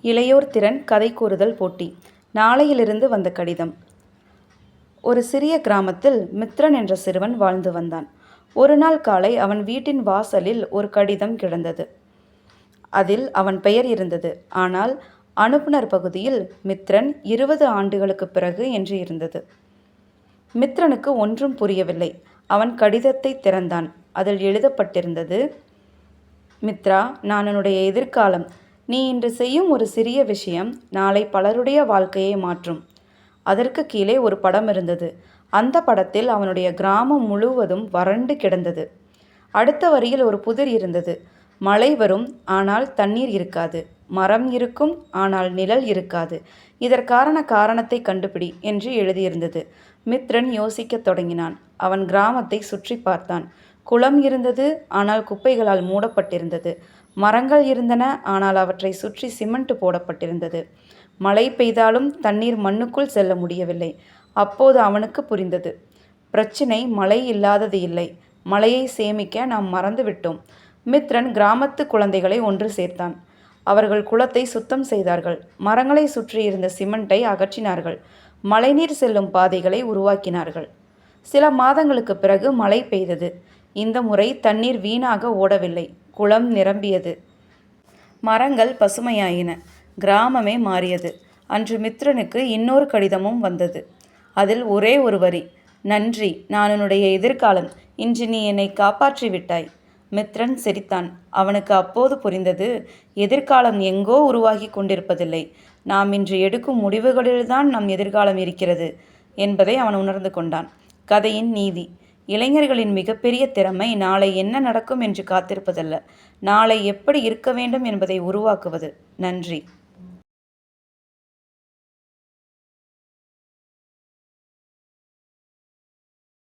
இளையோர் திறன் கதை கூறுதல் போட்டி. நாளையிலிருந்து வந்த கடிதம். ஒரு சிறிய கிராமத்தில் மித்ரன் என்ற சிறுவன் வாழ்ந்து வந்தான். ஒரு நாள் காலை அவன் வீட்டின் வாசலில் ஒரு கடிதம் கிடந்தது. அதில் அவன் பெயர் இருந்தது. ஆனால் அனுப்புனர் பகுதியில் மித்ரன் 20 ஆண்டுகளுக்கு பிறகு என்று இருந்தது. மித்ரனுக்கு ஒன்றும் புரியவில்லை. அவன் கடிதத்தை திறந்தான். அதில் எழுதப்பட்டிருந்தது: மித்ரா, நான் உன்னுடைய எதிர்காலம். நீ இன்று செய்யும் ஒரு சிறிய விஷயம் நாளை பலருடைய வாழ்க்கையை மாற்றும். அதற்கு கீழே ஒரு படம் இருந்தது. அந்த படத்தில் அவனுடைய கிராமம் முழுவதும் வறண்டு கிடந்தது. அடுத்த வரியில் ஒரு புதிர் இருந்தது. மழை வரும், ஆனால் தண்ணீர் இருக்காது. மரம் இருக்கும், ஆனால் நிழல் இருக்காது. இதற்கான காரணத்தை கண்டுபிடி என்று எழுதியிருந்தது. மித்ரன் யோசிக்கத் தொடங்கினான். அவன் கிராமத்தை சுற்றி பார்த்தான். குளம் இருந்தது, ஆனால் குப்பைகளால் மூடப்பட்டிருந்தது. மரங்கள் இருந்தன, ஆனால் அவற்றை சுற்றி சிமெண்ட் போடப்பட்டிருந்தது. மழை பெய்தாலும் தண்ணீர் மண்ணுக்குள் செல்ல முடியவில்லை. அப்போது அவனுக்கு புரிந்தது. பிரச்சினை மழை இல்லாதது இல்லை, மழையை சேமிக்க நாம் மறந்துவிட்டோம். மித்ரன் கிராமத்து குழந்தைகளை ஒன்று சேர்த்தான். அவர்கள் குளத்தை சுத்தம் செய்தார்கள். மரங்களை சுற்றியிருந்த சிமெண்ட்டை அகற்றினார்கள். மழைநீர் செல்லும் பாதைகளை உருவாக்கினார்கள். சில மாதங்களுக்கு பிறகு மழை பெய்தது. இந்த முறை தண்ணீர் வீணாக ஓடவில்லை. குளம் நிரம்பியது. மரங்கள் பசுமையாயின. கிராமமே மாறியது. அன்று மித்ரனுக்கு இன்னொரு கடிதமும் வந்தது. அதில் ஒரே ஒரு வரி: நன்றி, நான் உன்னுடைய எதிர்காலம். இன்று நீ என்னை காப்பாற்றி விட்டாய். மித்ரன் சிரித்தான். அவனுக்கு அப்போது புரிந்தது, எதிர்காலம் எங்கோ உருவாகி கொண்டிருப்பதில்லை, நாம் இன்று எடுக்கும் முடிவுகளில்தான் நம் எதிர்காலம் இருக்கிறது என்பதை அவன் உணர்ந்து கொண்டான். கதையின் நீதி: இளைஞர்களின் மிகப்பெரிய திறமை நாளை என்ன நடக்கும் என்று காத்திருப்பதல்ல, நாளை எப்படி இருக்க வேண்டும் என்பதை உருவாக்குவது. நன்றி.